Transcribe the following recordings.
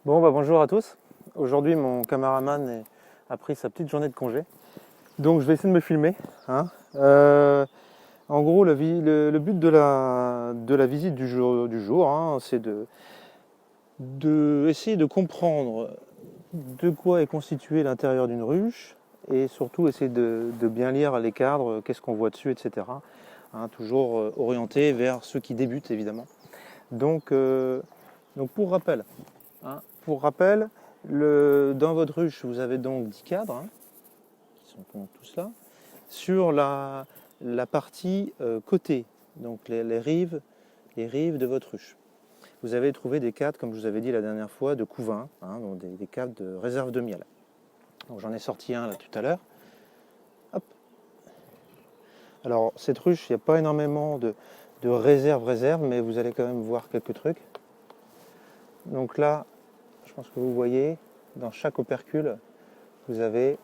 Bon, bah bonjour à tous. Aujourd'hui, mon caméraman a pris sa petite journée de congé. Donc, je vais essayer de me filmer, hein. En gros, le but de la visite du jour, hein, c'est de essayer de comprendre de quoi est constitué l'intérieur d'une ruche et surtout essayer de bien lire les cadres, qu'est-ce qu'on voit dessus, etc. Hein, toujours orienté vers ceux qui débutent, évidemment. Donc, pour rappel, hein, dans votre ruche, vous avez donc 10 cadres, hein, qui sont donc tous là, sur la partie côté, donc les rives de votre ruche. Vous avez trouvé des cadres, comme je vous avais dit la dernière fois, de couvain, hein, donc des cadres de réserve de miel. Donc j'en ai sorti un là tout à l'heure. Hop. Alors cette ruche, il n'y a pas énormément de réserve, mais vous allez quand même voir quelques trucs. Donc là, je pense que vous voyez, dans chaque opercule, vous avez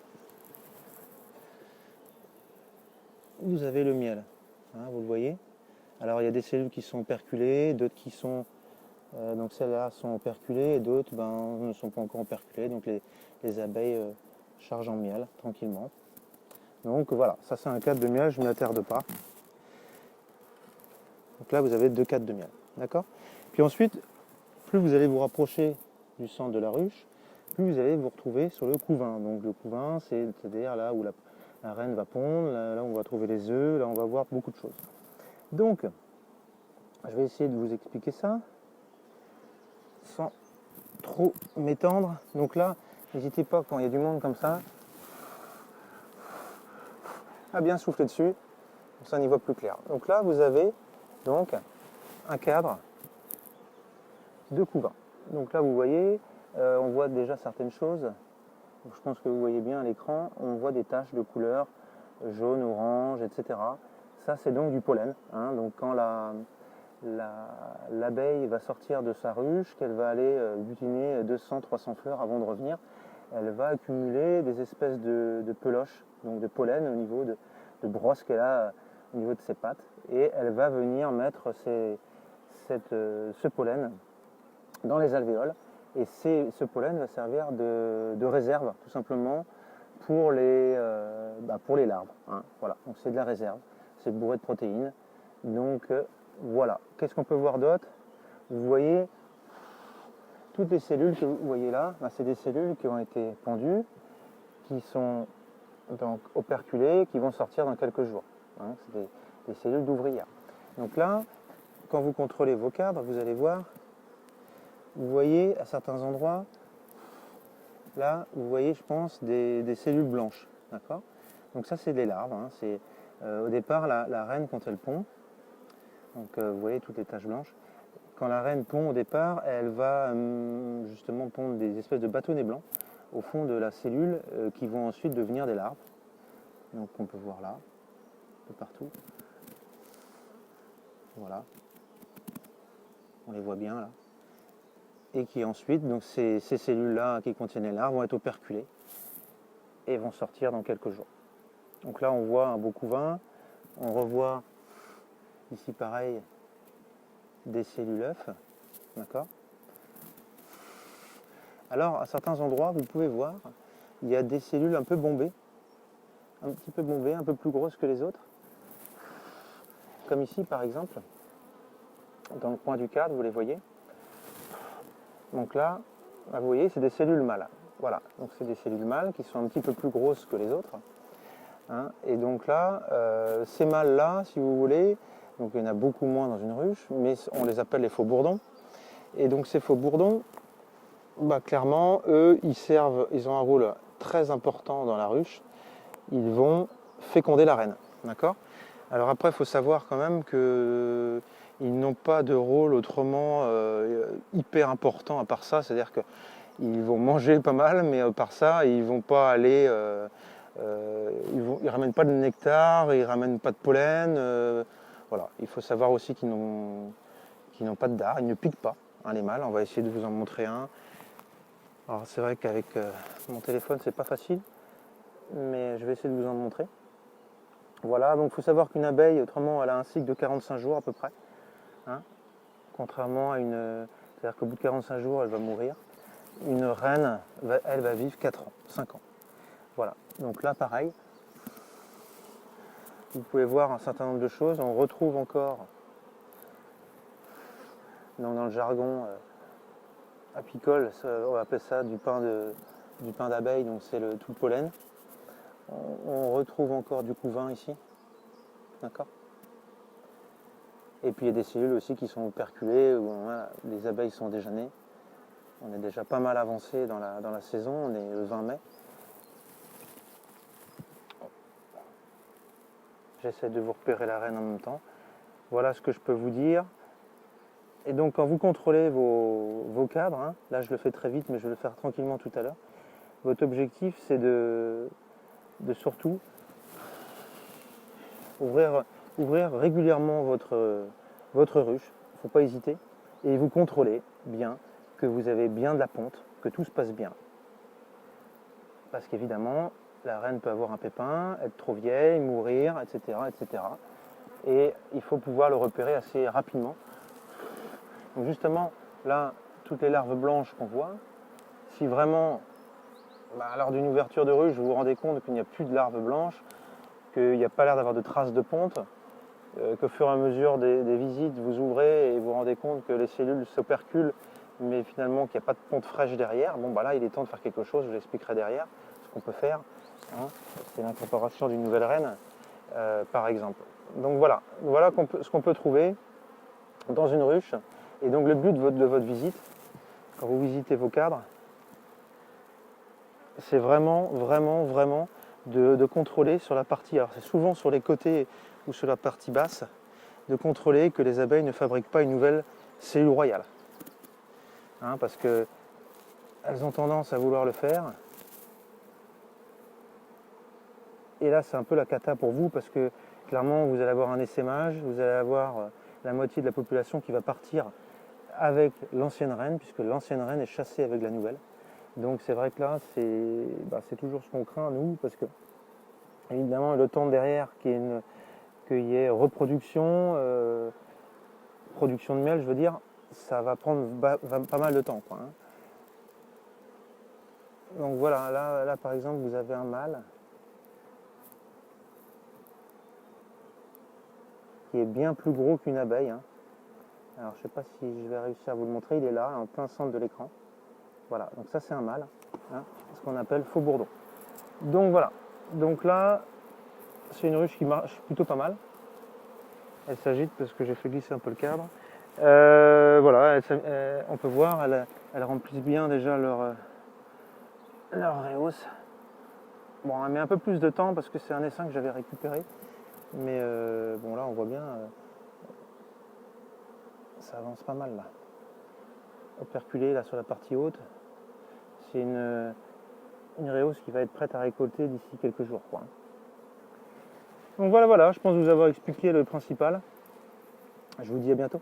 le miel. Hein, vous le voyez. Alors il y a des cellules qui sont operculées, d'autres qui sont... donc celles-là sont operculées et d'autres ne sont pas encore operculées. Donc les abeilles chargent en miel tranquillement. Donc voilà, ça c'est un cadre de miel, je ne m'y attarde pas. Donc là vous avez 2 cadres de miel. D'accord. Puis ensuite, plus vous allez vous rapprocher du centre de la ruche, plus vous allez vous retrouver sur le couvain. Donc le couvain, c'est-à-dire là où la reine va pondre, là on va trouver les œufs, là on va voir beaucoup de choses. Donc, je vais essayer de vous expliquer ça sans trop m'étendre. Donc là, n'hésitez pas quand il y a du monde comme ça à bien souffler dessus, comme ça on y voit plus clair. Donc là, vous avez donc un cadre de couvain. Donc là, vous voyez, on voit déjà certaines choses. Donc, je pense que vous voyez bien à l'écran, on voit des taches de couleur jaune, orange, etc. Ça, c'est donc du pollen. Hein. Donc quand l'abeille va sortir de sa ruche, qu'elle va aller butiner 200-300 fleurs avant de revenir, elle va accumuler des espèces de peloches, donc de pollen au niveau de brosses qu'elle a au niveau de ses pattes, et elle va venir mettre ce pollen dans les alvéoles, et ce pollen va servir de réserve tout simplement pour les larves. Hein. Voilà, donc c'est de la réserve, c'est bourré de protéines. Donc voilà, qu'est-ce qu'on peut voir d'autre? Vous voyez toutes les cellules que vous voyez là, c'est des cellules qui ont été pondues, qui sont donc operculées, qui vont sortir dans quelques jours. Hein, c'est des cellules d'ouvrières. Donc là, quand vous contrôlez vos cadres, vous allez voir, vous voyez à certains endroits, là, vous voyez, je pense, des cellules blanches. D'accord. Donc ça, c'est des larves. Hein, c'est au départ, la reine, quand elle pond, donc vous voyez toutes les taches blanches, quand la reine pond au départ, elle va justement pondre des espèces de bâtonnets blancs au fond de la cellule qui vont ensuite devenir des larves. Donc on peut voir là, un peu partout. Voilà. On les voit bien là. Et qui ensuite, donc ces cellules-là qui contiennent les larves vont être operculées et vont sortir dans quelques jours. Donc là on voit un beau couvain, on revoit ici pareil des cellules œufs, d'accord. Alors à certains endroits vous pouvez voir, il y a des cellules un peu bombées, un petit peu bombées, un peu plus grosses que les autres, comme ici par exemple, dans le coin du cadre, vous les voyez. Donc là, vous voyez, c'est des cellules mâles. Voilà, donc c'est des cellules mâles qui sont un petit peu plus grosses que les autres. Hein. Et donc là, ces mâles-là, si vous voulez, donc il y en a beaucoup moins dans une ruche, mais on les appelle les faux bourdons. Et donc ces faux bourdons, clairement, eux, ils ont un rôle très important dans la ruche. Ils vont féconder la reine. D'accord. Alors après, il faut savoir quand même qu'ils n'ont pas de rôle autrement hyper important à part ça. C'est-à-dire qu'ils vont manger pas mal, mais à part ça, ils ne vont pas aller... ils ramènent pas de nectar, ils ramènent pas de pollen. Voilà. Il faut savoir aussi qu'ils n'ont pas de dard, ils ne piquent pas, hein, les mâles. On va essayer de vous en montrer un. Alors c'est vrai qu'avec mon téléphone, c'est pas facile, mais je vais essayer de vous en montrer. Voilà, donc il faut savoir qu'une abeille, autrement, elle a un cycle de 45 jours à peu près. Hein, contrairement à une... C'est-à-dire qu'au bout de 45 jours, elle va mourir. une reine, elle va vivre 4 ans, 5 ans. Voilà, donc là pareil, vous pouvez voir un certain nombre de choses. On retrouve encore, dans le jargon apicole, on appelle ça du pain d'abeille, donc c'est tout le pollen. On retrouve encore du couvain ici, d'accord. Et puis il y a des cellules aussi qui sont operculées, où les abeilles sont déjà nées. On est déjà pas mal avancé dans la saison, on est le 20 mai. J'essaie de vous repérer la reine en même temps. Voilà ce que je peux vous dire. Et donc quand vous contrôlez vos cadres, hein, là je le fais très vite mais je vais le faire tranquillement tout à l'heure, votre objectif c'est de surtout ouvrir régulièrement votre ruche, il ne faut pas hésiter, et vous contrôlez bien que vous avez bien de la ponte, que tout se passe bien. Parce qu'évidemment, la reine peut avoir un pépin, être trop vieille, mourir, etc., etc. Et il faut pouvoir le repérer assez rapidement. Donc justement, là, toutes les larves blanches qu'on voit, si vraiment, lors d'une ouverture de ruche, vous vous rendez compte qu'il n'y a plus de larves blanches, qu'il n'y a pas l'air d'avoir de traces de ponte, qu'au fur et à mesure des visites, vous ouvrez et vous vous rendez compte que les cellules s'operculent, mais finalement qu'il n'y a pas de ponte fraîche derrière, bon bah là il est temps de faire quelque chose, je vous l'expliquerai derrière, ce qu'on peut faire, hein, c'est l'incorporation d'une nouvelle reine, par exemple. Donc voilà ce qu'on peut trouver dans une ruche. Et donc le but de votre visite, quand vous visitez vos cadres, c'est vraiment de contrôler sur la partie, alors c'est souvent sur les côtés ou sur la partie basse, de contrôler que les abeilles ne fabriquent pas une nouvelle cellule royale. Hein, parce qu'elles ont tendance à vouloir le faire. Et là c'est un peu la cata pour vous parce que clairement vous allez avoir un essaimage, vous allez avoir la moitié de la population qui va partir avec l'ancienne reine, puisque l'ancienne reine est chassée avec la nouvelle. Donc c'est vrai que là c'est toujours ce qu'on craint nous, parce que évidemment le temps derrière qu'il y ait reproduction, production de miel je veux dire, ça va prendre pas mal de temps, quoi, hein. Donc voilà, là par exemple vous avez un mâle qui est bien plus gros qu'une abeille, hein. Alors je ne sais pas si je vais réussir à vous le montrer, il est là en plein centre de l'écran. Voilà, donc ça c'est un mâle, hein, ce qu'on appelle faux bourdon. Donc voilà, donc là c'est une ruche qui marche plutôt pas mal. Elle s'agite parce que j'ai fait glisser un peu le cadre. Voilà, on peut voir, elles remplissent bien déjà leur réhausse. Bon, elle met un peu plus de temps parce que c'est un essaim que j'avais récupéré. Mais bon, là on voit bien, ça avance pas mal là. Operculé là sur la partie haute. C'est une réhausse qui va être prête à récolter d'ici quelques jours, quoi. Donc voilà, je pense vous avoir expliqué le principal. Je vous dis à bientôt.